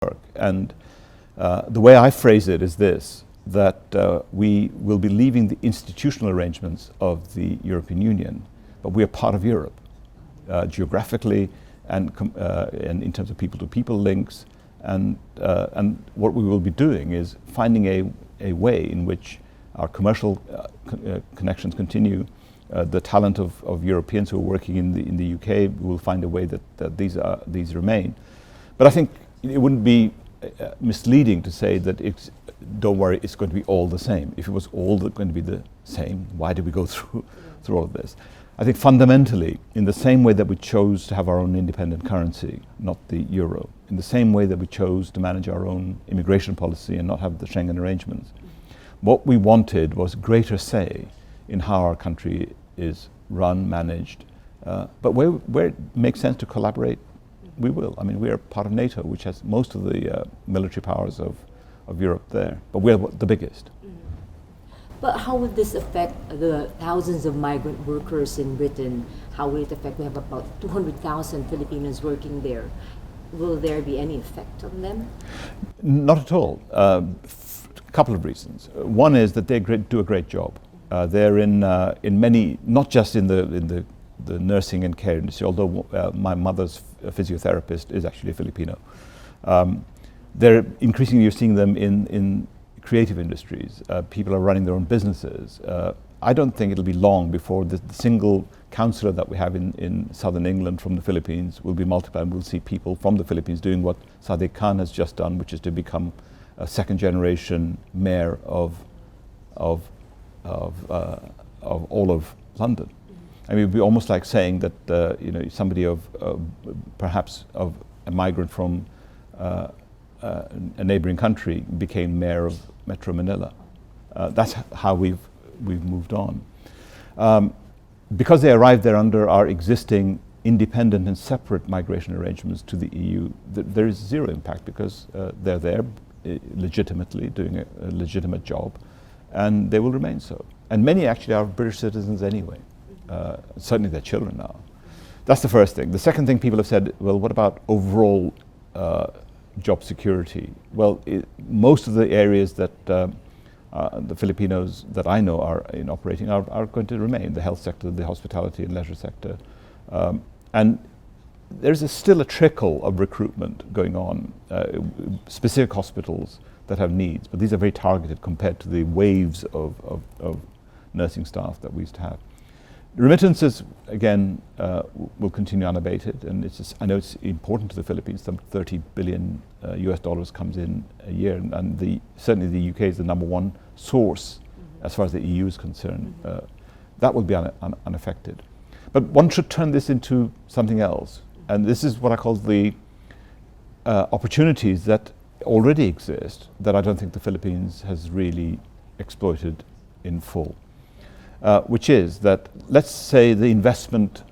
work. And the way I phrase it is this, that we will be leaving the institutional arrangements of the European Union, but we are part of Europe, geographically and in terms of people-to-people links. And what we will be doing is finding a way in which our commercial connections continue. The talent of Europeans who are working in the UK will find a way that these remain. But I think it wouldn't be misleading to say that don't worry, it's going to be all the same. If it was all going to be the same, why did we go through all of this? I think fundamentally, in the same way that we chose to have our own independent currency, not the euro, in the same way that we chose to manage our own immigration policy and not have the Schengen arrangements, what we wanted was greater say in how our country is run, managed. But where it makes sense to collaborate, we will. I mean, we are part of NATO, which has most of the military powers of Europe there, but we're the biggest. But how would this affect the thousands of migrant workers in Britain? How will it affect? We have about 200,000 Filipinos working there. Will there be any effect on them? Not at all. A couple of reasons. One is that they do a great job. They're in many, not just in the nursing and care industry, although my mother's physiotherapist is actually a Filipino. They're increasingly, you're seeing them in creative industries. People are running their own businesses. I don't think it'll be long before the single councillor that we have in southern England from the Philippines will be multiplied, and we'll see people from the Philippines doing what Sadiq Khan has just done, which is to become a second generation mayor of all of London. I mean, it would be almost like saying that somebody perhaps of a migrant from a neighbouring country became mayor of Metro Manila. That's how we've moved on. Because they arrived there under our existing independent and separate migration arrangements to the EU, there is zero impact because they're there legitimately doing a legitimate job, and they will remain so. And many actually are British citizens anyway. Certainly their children are. That's the first thing. The second thing people have said, well, what about overall job security? Well, most of the areas that the Filipinos that I know are operating are going to remain: the health sector, the hospitality and leisure sector. And there's still a trickle of recruitment going on, specific hospitals that have needs, but these are very targeted compared to the waves of nursing staff that we used to have. Remittances, again, will continue unabated, and I know it's important to the Philippines. Some $30 billion US dollars comes in a year, and certainly the UK is the number one source as far as the EU is concerned. That will be unaffected. But one should turn this into something else, and this is what I call the opportunities that already exist that I don't think the Philippines has really exploited in full. Which is that, let's say, the investment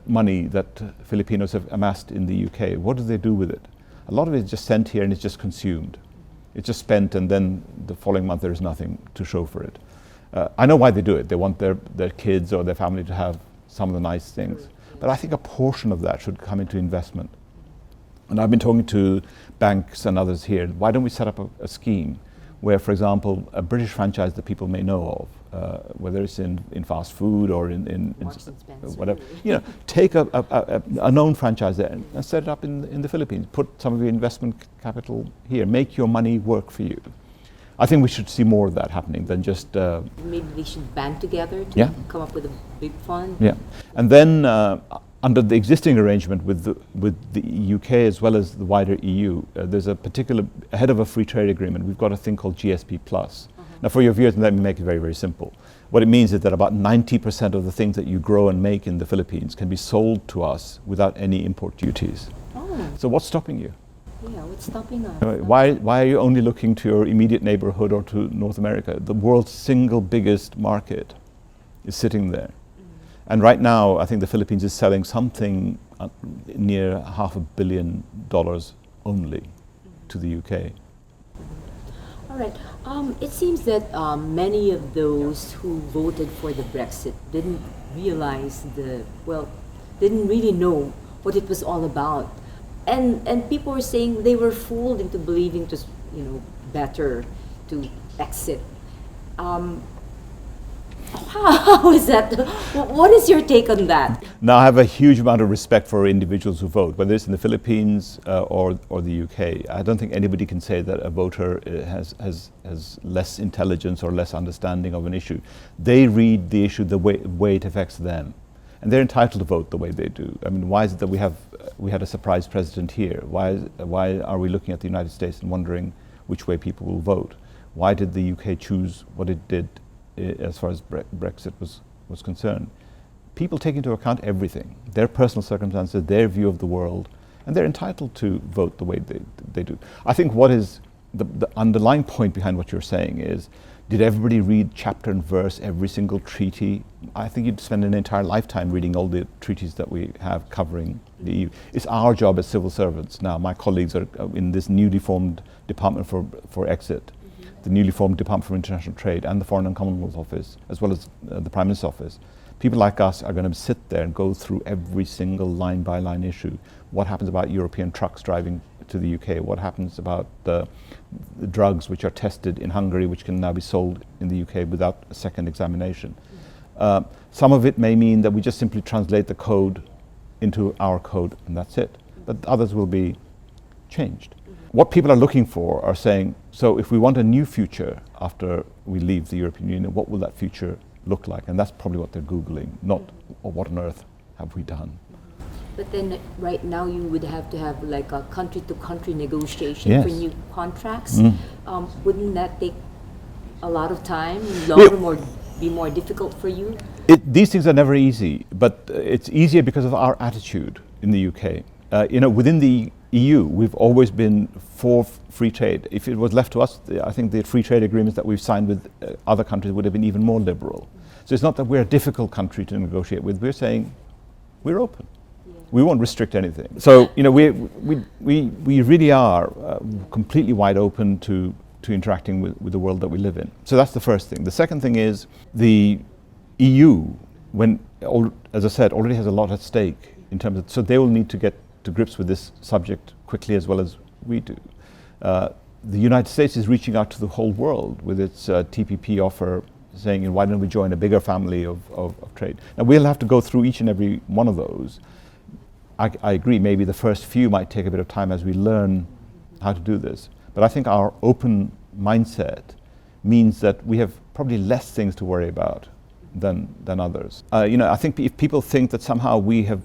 money that Filipinos have amassed in the UK, what do they do with it? A lot of it is just sent here and it's just consumed. It's just spent, and then the following month there is nothing to show for it. I know why they do it. They want their kids or their family to have some of the nice things. But I think a portion of that should come into investment. And I've been talking to banks and others here. Why don't we set up a scheme where, for example, a British franchise that people may know of, whether it's in fast food or in whatever, take a known franchise there and set it up in the Philippines. Put some of your investment capital here. Make your money work for you. I think we should see more of that happening than just... Maybe they should band together to come up with a big fund. Yeah, and then under the existing arrangement with the UK as well as the wider EU, there's a particular, ahead of a free trade agreement, we've got a thing called GSP+. Now for your viewers, let me make it very, very simple. What it means is that about 90% of the things that you grow and make in the Philippines can be sold to us without any import duties. Oh. So what's stopping you? Yeah, what's stopping us? Why are you only looking to your immediate neighborhood or to North America? The world's single biggest market is sitting there. And right now, I think the Philippines is selling something near $500 million only to the UK. All right. It seems that many of those who voted for the Brexit didn't realize didn't really know what it was all about. and people were saying they were fooled into believing to, better to exit. Um, how is that? What is your take on that? Now, I have a huge amount of respect for individuals who vote, whether it's in the Philippines or the UK. I don't think anybody can say that a voter has less intelligence or less understanding of an issue. They read the issue the way it affects them, and they're entitled to vote the way they do. I mean, why is it that we had a surprise president here? Why are we looking at the United States and wondering which way people will vote? Why did the UK choose what it did as far as Brexit was concerned? People take into account everything, their personal circumstances, their view of the world, and they're entitled to vote the way they do. I think what is the underlying point behind what you're saying is, did everybody read chapter and verse every single treaty? I think you'd spend an entire lifetime reading all the treaties that we have covering the EU. It's our job as civil servants now. My colleagues are in this newly formed Department for Exit, the newly formed Department for International Trade, and the Foreign and Commonwealth Office, as well as the Prime Minister's Office. People like us are going to sit there and go through every single line-by-line issue. What happens about European trucks driving to the UK? What happens about the drugs which are tested in Hungary, which can now be sold in the UK without a second examination? Some of it may mean that we just simply translate the code into our code, and that's it. But others will be changed. What people are looking for are saying, so if we want a new future after we leave the European Union, what will that future look like? And that's probably what they're Googling, not what on earth have we done. But then right now you would have to have like a country-to-country negotiation for new contracts. Wouldn't that take a lot of time, be more difficult for you? These things are never easy, but it's easier because of our attitude in the UK. Within the EU, we've always been for free trade. If it was left to us, I think the free trade agreements that we've signed with other countries would have been even more liberal. So it's not that we're a difficult country to negotiate with. We're saying we're open. Yeah. We won't restrict anything. So we really are completely wide open to interacting with the world that we live in. So that's the first thing. The second thing is the EU, as I said, already has a lot at stake in terms of, so they will need to get to grips with this subject quickly as well as we do. The United States is reaching out to the whole world with its TPP offer, saying, why don't we join a bigger family of trade? Now we'll have to go through each and every one of those. I agree, maybe the first few might take a bit of time as we learn how to do this. But I think our open mindset means that we have probably less things to worry about than others. I think if people think that somehow we have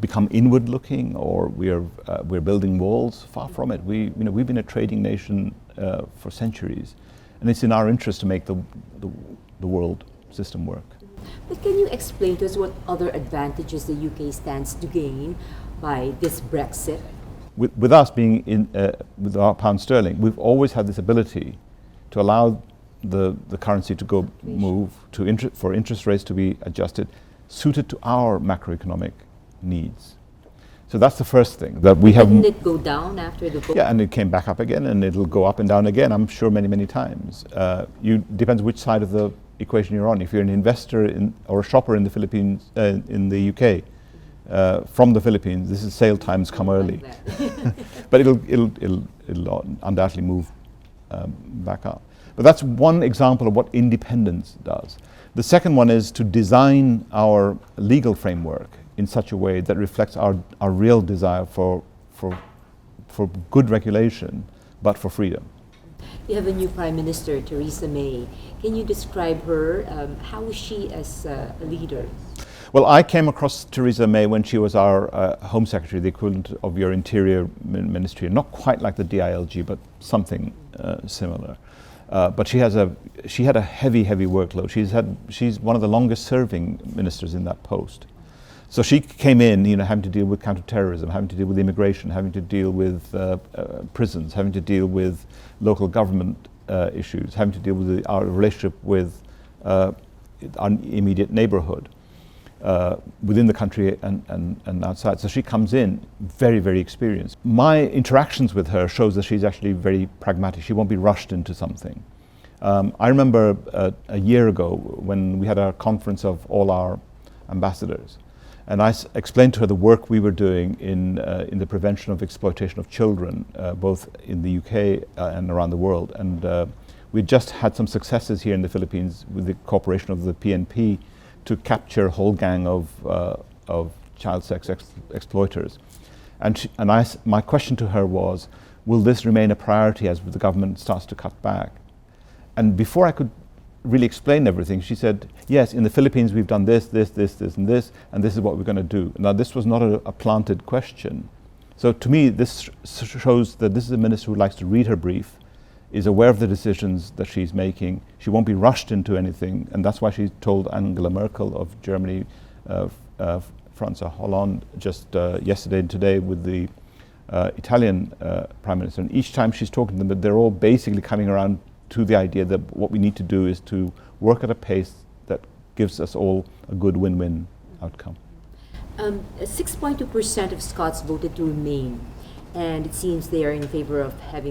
become inward-looking or we're building walls, far from it. We've been a trading nation for centuries, and it's in our interest to make the world system work. But can you explain to us what other advantages the UK stands to gain by this Brexit? With us being with our pound sterling, we've always had this ability to allow the currency to move for interest rates to be adjusted, suited to our macroeconomic needs. So that's the first thing that we have. Didn't it go down after the vote? Yeah, and it came back up again, and it'll go up and down again, I'm sure, many, many times. Depends which side of the equation you're on. If you're an investor or a shopper in the Philippines, in the UK, from the Philippines, this is sale times come early. But it'll undoubtedly move back up. But that's one example of what independence does. The second one is to design our legal framework in such a way that reflects our real desire for good regulation, but for freedom. You have a new Prime Minister, Theresa May. Can you describe her? How is she as a leader? Well, I came across Theresa May when she was our Home Secretary, the equivalent of your Interior Ministry, not quite like the DILG, but something similar. But she had a heavy workload. She's one of the longest serving ministers in that post. So she came in, having to deal with counterterrorism, having to deal with immigration, having to deal with prisons, having to deal with local government issues, having to deal with our relationship with our immediate neighborhood within the country and outside. So she comes in very, very experienced. My interactions with her shows that she's actually very pragmatic. She won't be rushed into something. I remember a year ago when we had our conference of all our ambassadors, And I explained to her the work we were doing in the prevention of exploitation of children, both in the UK and around the world. And we just had some successes here in the Philippines with the cooperation of the PNP to capture a whole gang of child sex exploiters. And my question to her was, will this remain a priority as the government starts to cut back? And before I could really explain everything, she said, yes, in the Philippines we've done this, and this is what we're going to do. Now, this was not a planted question. So to me, this shows that this is a minister who likes to read her brief, is aware of the decisions that she's making. She won't be rushed into anything, and that's why she told Angela Merkel of Germany, François Hollande just yesterday and today with the Italian Prime Minister. And each time she's talking to them, they're all basically coming around to the idea that what we need to do is to work at a pace that gives us all a good win-win outcome. 6.2% of Scots voted to remain, and it seems they are in favor of having